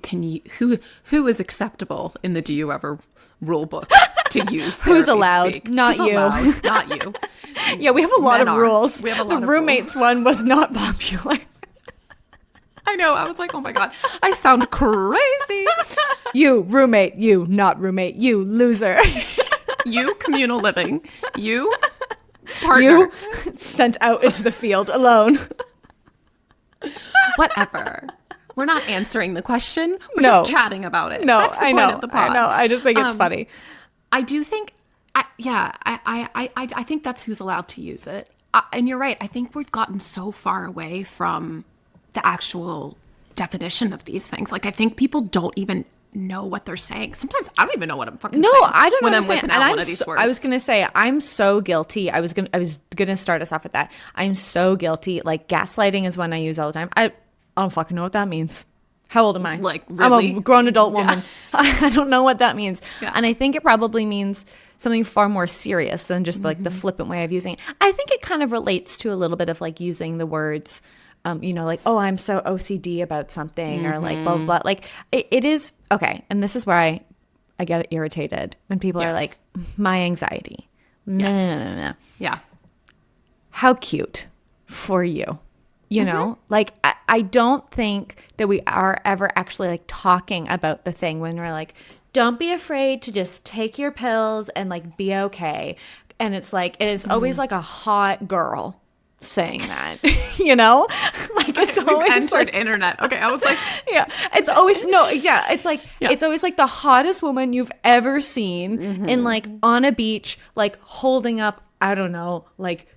is acceptable in the Do You Ever rule book to use? Who's allowed? Speak. Not Who's you. Allowed? Not you. Yeah, we have a lot of rules. We have a lot of roommates one was not popular. I know. I was like, oh my God, I sound crazy. You roommate, you not roommate, you loser. You communal living, you partner. You sent out into the field alone. Whatever. We're not answering the question. We're just chatting about it. No, that's the point of the pod. I know. I just think it's funny. I do think, I think that's who's allowed to use it. And you're right. I think we've gotten so far away from the actual definition of these things. Like, I think people don't even know what they're saying. Sometimes I don't even know what I'm fucking saying. No, I don't know when what I'm whipping out one of these words. I was gonna say I'm so guilty. I was gonna start us off with that. I'm so guilty. Like gaslighting is one I use all the time. I don't fucking know what that means. How old am I? Like really? I'm a grown adult woman. Yeah. I don't know what that means. Yeah. And I think it probably means something far more serious than just like the flippant way of using it. I think it kind of relates to a little bit of like using the words you know, like, oh, I'm so OCD about something or like blah, blah, blah. Like it is, okay. And this is where I get irritated when people are like, my anxiety. No. Yeah. How cute for you. You know, like I don't think that we are ever actually like talking about the thing when we're like, don't be afraid to just take your pills and like be okay. And it's like, and it's always like a hot girl. saying that. You know, like it's always entered like, internet. Okay, I was like, yeah, it's always it's like it's always like the hottest woman you've ever seen in like on a beach, like holding up, I don't know, like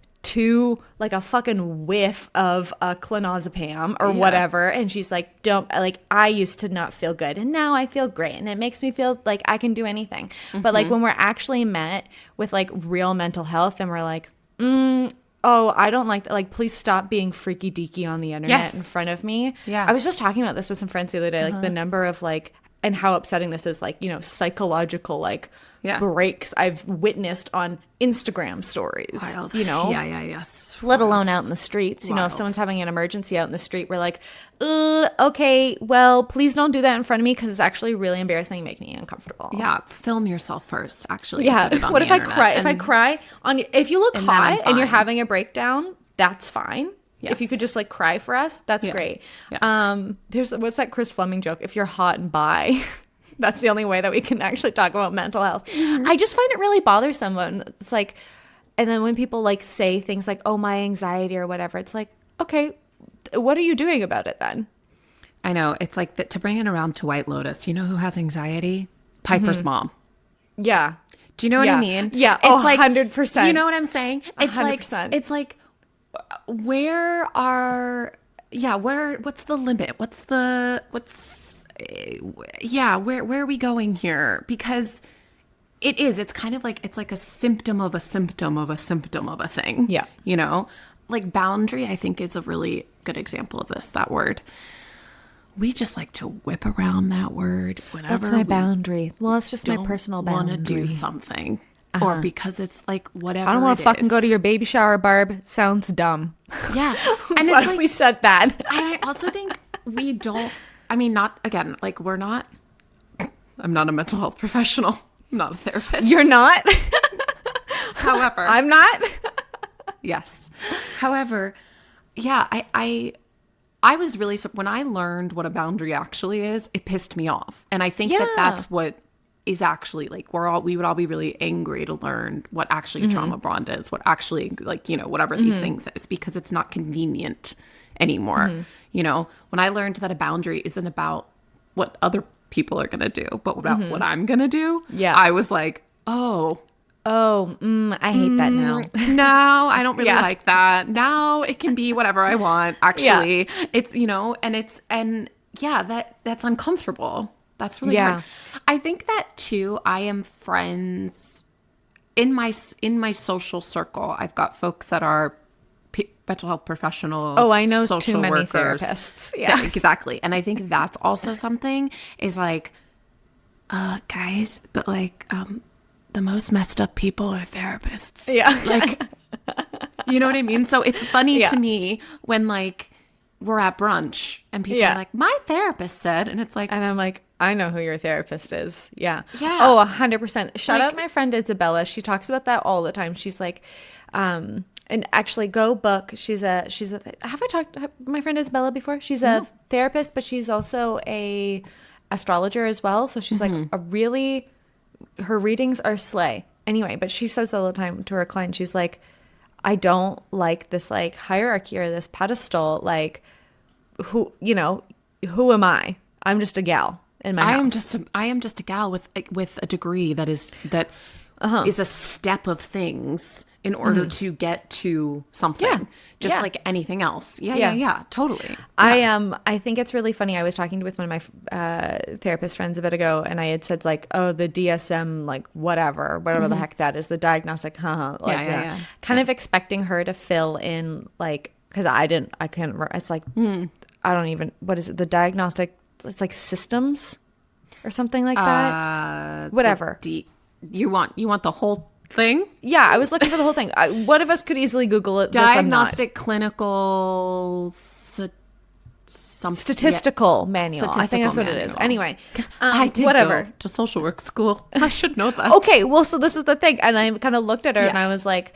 like a fucking whiff of clonazepam or whatever, and she's like, don't, like, I used to not feel good and now I feel great and it makes me feel like I can do anything. But like when we're actually met with like real mental health and we're like, oh, I don't like that. Like, please stop being freaky deaky on the internet in front of me. Yeah. I was just talking about this with some friends the other day, like the number of like, and how upsetting this is, like, you know, psychological like breaks I've witnessed on Instagram stories. Wild. You know? Yes. Let alone out in the streets. You know, if someone's having an emergency out in the street, we're like, okay, well, please don't do that in front of me because it's actually really embarrassing and make me uncomfortable. Yeah, film yourself first, actually. Yeah. Put it on What the if I internet cry? If I cry on, if you look and then I'm hot and you're fine. having a breakdown, that's fine. Yes. If you could just like cry for us, that's great. Yeah. There's, what's that Chris Fleming joke? If you're hot and bi, that's the only way that we can actually talk about mental health. I just find it really bothersome when it's like, and then when people like say things like, oh, my anxiety or whatever, it's like, okay, what are you doing about it then? I know. It's like that, to bring it around to White Lotus. You know who has anxiety? Piper's mom. Yeah. Do you know what I mean? Yeah. It's like 100%. You know what I'm saying? It's 100%. It's like, where what's the limit? Where are we going here? Because it's kind of like, it's like a symptom of a symptom of a symptom of a thing. Yeah. You know, like boundary, I think, is a really good example of this, that word. We just like to whip around that word whenever That's my boundary. Well, it's just my personal boundary. Want to do something. Or because it's like whatever. I don't want to fucking go to is. your baby shower, Barb. It sounds dumb. Yeah. And What it's if like, we said that? and I also think we don't, I mean, not, again, like we're not, I'm not a mental health professional. I'm not a therapist. You're not? However. I'm not? Yes. However, yeah, I was really, when I learned what a boundary actually is, it pissed me off. And I think that that's what is actually like, we would all be really angry to learn what actually trauma bond is, what actually, like, you know, whatever these things is, because it's not convenient anymore. You know, when I learned that a boundary isn't about what other people are going to do, but about what I'm going to do. Yeah. I was like, I hate that now. No, I don't really like that. Now it can be whatever I want. Actually, it's, you know, that's uncomfortable. That's really hard. I think that too. I am friends in my social circle. I've got folks that are mental health professionals. Oh, I know social too many workers. therapists. Yeah, exactly. And I think that's also something is like, guys, but like, the most messed up people are therapists. Yeah. Like, you know what I mean? So it's funny to me when like we're at brunch and people are like, my therapist said, and it's like, and I'm like, I know who your therapist is. Yeah. Yeah. Oh, 100%. Shout out my friend Isabella. She talks about that all the time. She's like, and actually go book. She's a, have I talked to my friend Isabella before? She's a therapist, but she's also a astrologer as well. So she's like her readings are slay. Anyway, but she says all the time to her client, she's like, I don't like this like hierarchy or this pedestal. Like, who am I? I'm just a gal in my house. I am just a gal with a degree that is a step of things in order to get to something, like anything else. Yeah, totally. Yeah. I think it's really funny. I was talking with one of my therapist friends a bit ago, and I had said like, oh, the DSM, like whatever the heck that is, the diagnostic, kind of expecting her to fill in, like, because I couldn't remember. It's like, I don't even, what is it? The diagnostic, it's like systems or something like that. Whatever. You want the whole thing? Yeah, I was looking for the whole thing. One of us could easily Google it. Diagnostic clinical statistical manual. I think that's what it is. Anyway, I did go to social work school. I should know that. Okay, well, so this is the thing, and I kind of looked at her and I was like,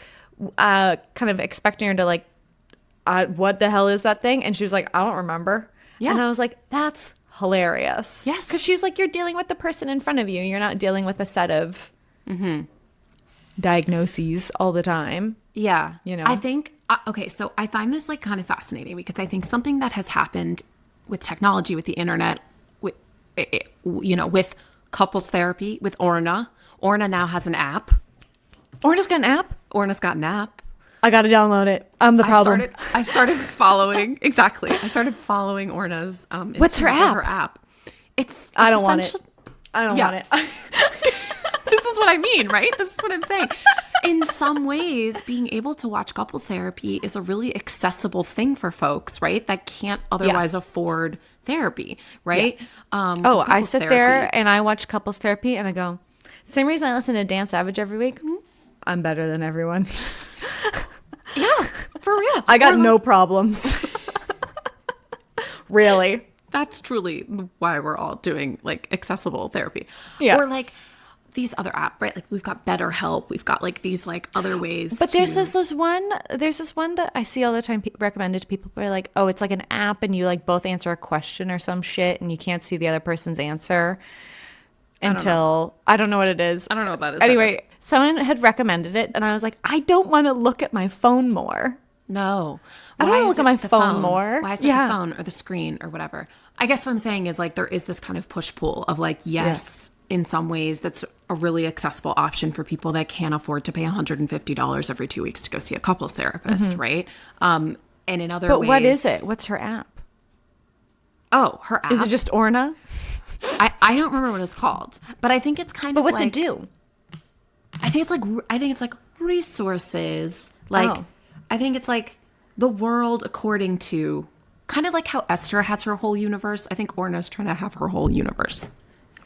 kind of expecting her to like, what the hell is that thing? And she was like, I don't remember. Yeah, and I was like, that's hilarious. Yes, because she's like, you're dealing with the person in front of you. You're not dealing with a set of diagnoses all the time. Yeah. You know? I think, okay, so I find this like kind of fascinating because I think something that has happened with technology, with the internet, with, with couples therapy, with Orna. Orna now has an app. Orna's got an app? Orna's got an app. I got to download it. I'm the problem. I started following, exactly. I started following Orna's Instagram. What's her app? Her app. It's I don't want it. I don't want it. This is what I mean, right? This is what I'm saying. In some ways, being able to watch couples therapy is a really accessible thing for folks, right? That can't otherwise afford therapy, right? Yeah. I sit there and I watch couples therapy and I go, same reason I listen to Dan Savage every week. I'm better than everyone. Yeah, for real. I got no problems. Really. That's truly why we're all doing like accessible therapy. Yeah. Or like these other apps, right? Like we've got BetterHelp. We've got like these like other ways. But there's this one that I see all the time recommended to people. Where like, oh, it's like an app and you like both answer a question or some shit and you can't see the other person's answer until I don't know what it is. I don't know what that is. Anyway, someone had recommended it and I was like, I don't want to look at my phone more. No. I don't want to look at my phone more. Why is it the phone or the screen or whatever? I guess what I'm saying is like there is this kind of push-pull of like, yes, in some ways that's a really accessible option for people that can't afford to pay $150 every 2 weeks to go see a couples therapist, right? And in other ways... But what is it? What's her app? Oh, her app? Is it just Orna? I don't remember what it's called, but I think it's kind of But what's like... it do? I think it's like resources. Like, I think it's like the world according to... Kind of like how Esther has her whole universe. I think Orna's trying to have her whole universe.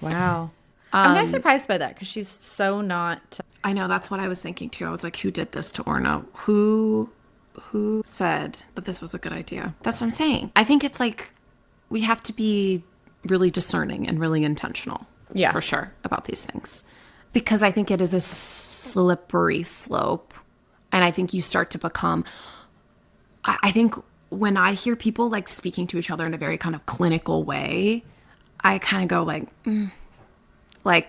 Wow. I'm kind of surprised by that because she's so not... I know, that's what I was thinking too. I was like, who did this to Orna? Who said that this was a good idea? That's what I'm saying. I think it's like we have to be really discerning and really intentional. Yeah. For sure about these things. Because I think it is a slippery slope. And I think you start to become... I think... When I hear people like speaking to each other in a very kind of clinical way, I kind of go like I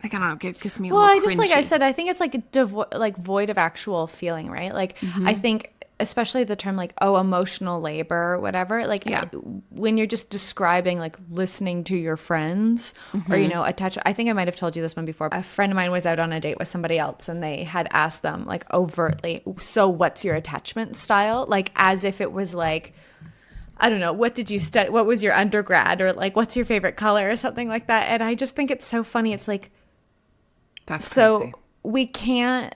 don't know, it gives me a little cringy. Like I said, I think it's like a void of actual feeling, right? Like I think especially the term like, oh, emotional labor or whatever, like when you're just describing like listening to your friends or, attach. I think I might have told you this one before. A friend of mine was out on a date with somebody else and they had asked them like overtly, so what's your attachment style? Like as if it was like, I don't know, what did you study? What was your undergrad? Or like, what's your favorite color or something like that? And I just think it's so funny. It's like, that's so crazy. We can't,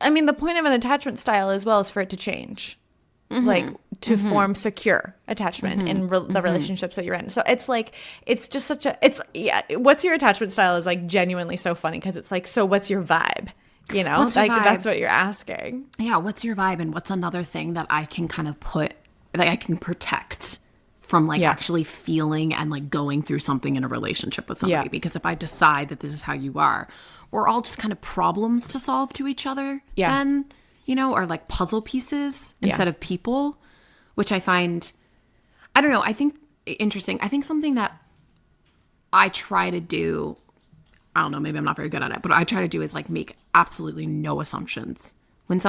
I mean, the point of an attachment style as well is for it to change, like to form secure attachment in the relationships that you're in. So it's like, it's just what's your attachment style is like genuinely so funny because it's like, so what's your vibe? You know, what's your like vibe? that's what you're asking. Yeah. What's your vibe? And what's another thing that I can kind of put, like I can protect from like actually feeling and like going through something in a relationship with somebody. Because if I decide that this is how you are, we're all just kind of problems to solve to each other then, or like puzzle pieces instead of people, which I find, I don't know, I think interesting. I think something that I try to do, I don't know, maybe I'm not very good at it, but I try to do is like make absolutely no assumptions when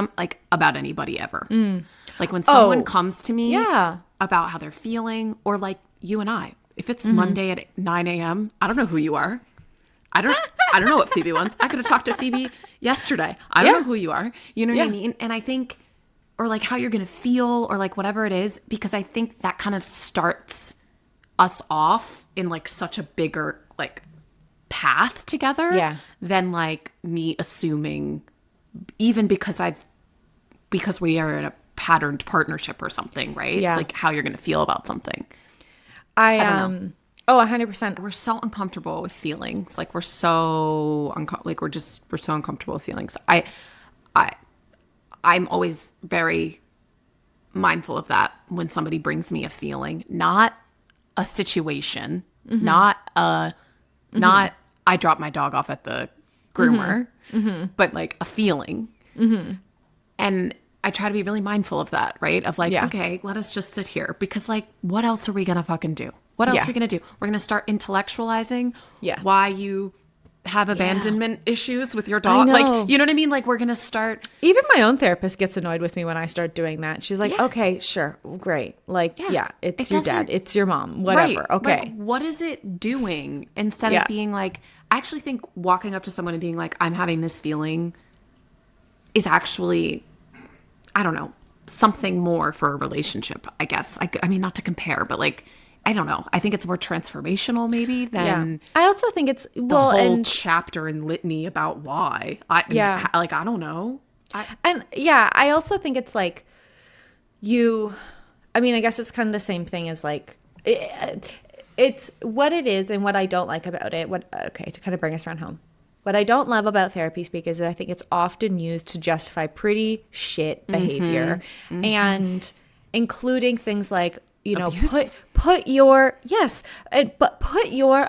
about anybody ever. Like when someone comes to me about how they're feeling, or like you and I, if it's Monday at 9 a.m., I don't know who you are. I don't know what Phoebe wants. I could have talked to Phoebe yesterday. I don't know who you are. You know what I mean? And I think, or like how you're going to feel or like whatever it is, because I think that kind of starts us off in like such a bigger like path together than like me assuming, even because we are in a patterned partnership or something, right? Yeah. Like how you're going to feel about something. I don't know. Oh, 100%. We're so uncomfortable with feelings. Like we're so we're so uncomfortable with feelings. I'm always very mindful of that when somebody brings me a feeling, not a situation, not I dropped my dog off at the groomer, but like a feeling. And I try to be really mindful of that, right? Of like, okay, let us just sit here because like, what else are we going to fucking do? What else are we going to do? We're going to start intellectualizing why you have abandonment issues with your dog. know. Like, you know what I mean? Like, we're going to start. Even my own therapist gets annoyed with me when I start doing that. She's like, okay, sure, great. Like, it's your dad, it's your mom, whatever. Right. Okay. Like, what is it doing? Instead of being like, I actually think walking up to someone and being like, I'm having this feeling is actually, I don't know, something more for a relationship, I guess. I mean, not to compare, but like, I don't know. I think it's more transformational maybe than I also think it's the whole chapter and litany about why. I don't know. I also think it's like I mean, I guess it's kind of the same thing as like, it's what it is and what I don't like about it. To kind of bring us around home. What I don't love about therapy speak is that I think it's often used to justify pretty shit behavior, and including things like, you know, abuse. put your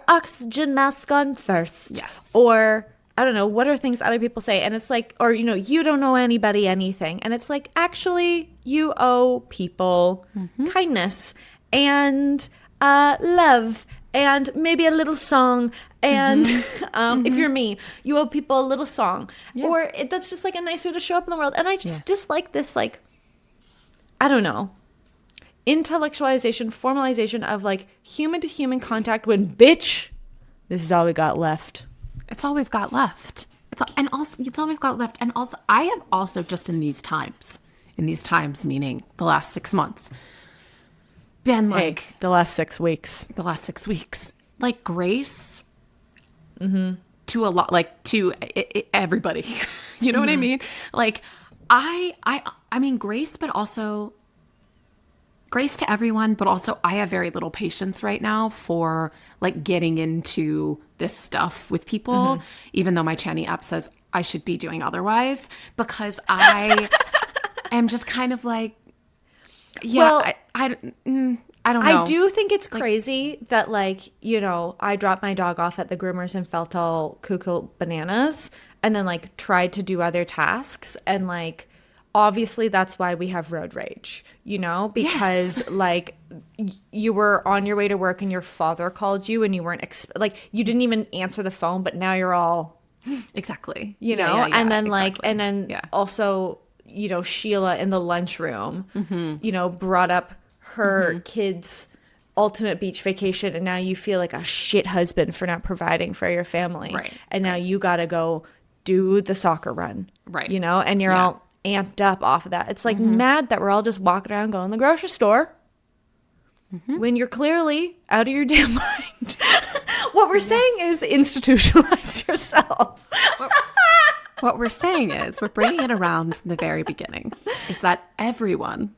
oxygen mask on first. Yes. Or I don't know, what are things other people say? And it's like, or, you know, you don't owe anybody anything. And it's like, actually, you owe people kindness and love and maybe a little song. And if you're me, you owe people a little song. Yeah. Or that's just like a nice way to show up in the world. And I just dislike this, like, I don't know, intellectualization, formalization of like human to human contact when, bitch, this is all we got left. It's all we've got left. It's all we've got left. And also, I have also just in these times, meaning the last 6 months, been like the last 6 weeks, like grace to a lot, like to everybody. You know what I mean? Like I mean grace, but also grace to everyone, but also I have very little patience right now for like getting into this stuff with people, even though my Channy app says I should be doing otherwise, because I am just kind of like, I don't know. I do think it's crazy that, like, you know, I dropped my dog off at the groomers and felt all cuckoo bananas and then like tried to do other tasks, and like obviously that's why we have road rage, you know, because like you were on your way to work and your father called you and you weren't like you didn't even answer the phone, but now you're all exactly, you know, and then like and then also, you know, Sheila in the lunchroom, you know, brought up her kids' ultimate beach vacation, and now you feel like a shit husband for not providing for your family, right? And now you got to go do the soccer run, right? You know, and you're all amped up off of that. It's like mad that we're all just walking around going to the grocery store when you're clearly out of your damn mind. What we're saying is institutionalize yourself. What we're saying is we're bringing it around from the very beginning, is that everyone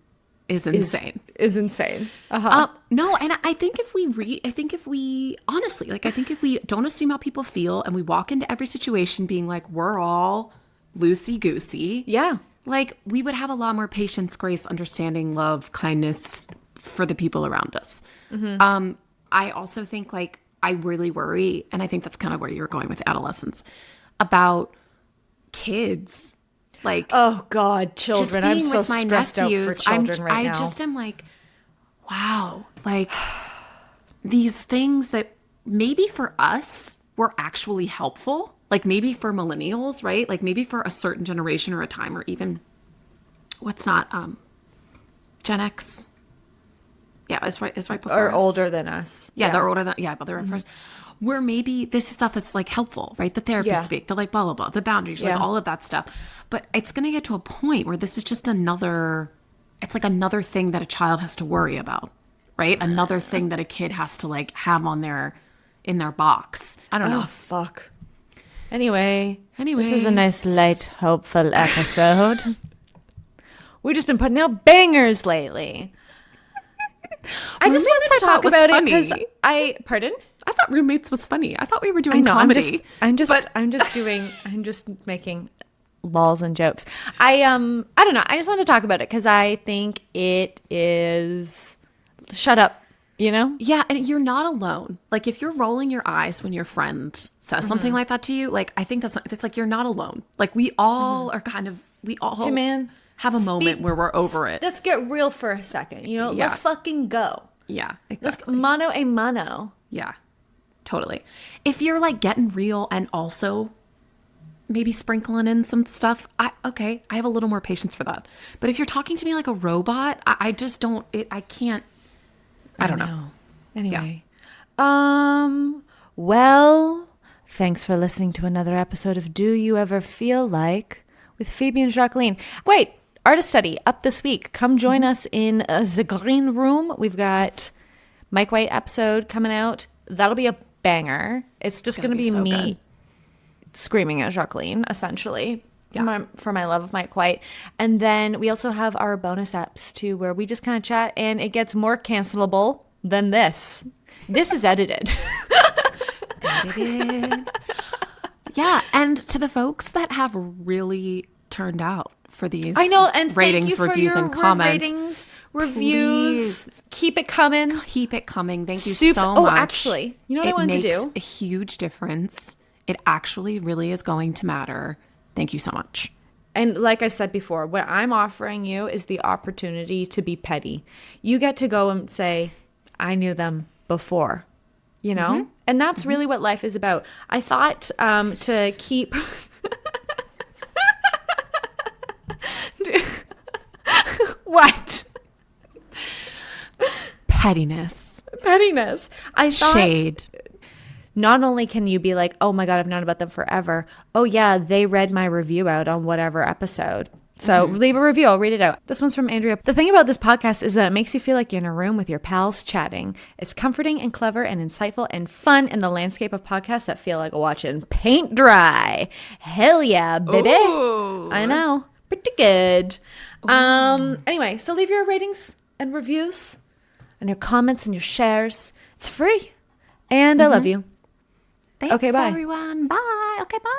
is insane. Is insane. No, and I think if we honestly, like, I think if we don't assume how people feel and we walk into every situation being like, we're all loosey-goosey. Yeah. Like, we would have a lot more patience, grace, understanding, love, kindness for the people around us. I also think, like, I really worry, and I think that's kind of where you're going with adolescence, about kids. Like, oh God, children. I'm so stressed out for children right now. I just am like, wow, like these things that maybe for us were actually helpful. Like maybe for millennials, right? Like maybe for a certain generation or a time, or even Gen X. Yeah, it's right before or us. older than us. Yeah, they're older than but they're first. Where maybe this stuff is like helpful, right? The therapists speak, the like blah blah blah, the boundaries, like all of that stuff. But it's gonna get to a point where this is just it's like another thing that a child has to worry about, right? Another thing that a kid has to like have in their box. I don't know. Oh fuck. Anyway, this was a nice, light, hopeful episode. We've just been putting out bangers lately. I just wanted to talk about it because pardon? I thought Roommates was funny. I thought we were doing comedy. I'm just making lols and jokes. I don't know. I just want to talk about it because I think it is shut up. You know? Yeah, and you're not alone. Like, if you're rolling your eyes when your friend says something like that to you, like, I think it's like you're not alone. Like, we all are hey, man, have a moment where we're over it. Let's get real for a second. You know, let's fucking go. Yeah, exactly. Let's mano a mano. Yeah. Totally. If you're like getting real and also maybe sprinkling in some stuff, I have a little more patience for that. But if you're talking to me like a robot, I just don't, I can't, I don't know. Anyway. Well, thanks for listening to another episode of Do You Ever Feel Like with Phoebe and Jacqueline. Wait, artist study up this week. Come join us in the green room. We've got Mike White episode coming out. That'll be a banger. It's just going to be so me good. Screaming at Jacqueline, essentially, for my love of Mike White. And then we also have our bonus apps too, where we just kind of chat, and it gets more cancelable than this. This is edited. Edited. Yeah, and to the folks that have really turned out for these, I know, and ratings, thank you reviews, for your and comments. Ratings, reviews, keep it coming. Keep it coming. Thank you so much. Oh, actually, you know what I wanted to do? It makes a huge difference. It actually really is going to matter. Thank you so much. And like I said before, what I'm offering you is the opportunity to be petty. You get to go and say, I knew them before, you know? Mm-hmm. And that's really what life is about. I thought to keep... What? Pettiness. I thought... Shade. Not only can you be like, oh my God, I've known about them forever. Oh yeah, they read my review out on whatever episode. So leave a review. I'll read it out. This one's from Andrea. The thing about this podcast is that it makes you feel like you're in a room with your pals chatting. It's comforting and clever and insightful and fun in the landscape of podcasts that feel like watching paint dry. Hell yeah, baby. Ooh. I know. Pretty good. Anyway, so leave your ratings and reviews and your comments and your shares. It's free. And I love you. Thanks, okay, bye. everyone. Bye. Okay, bye.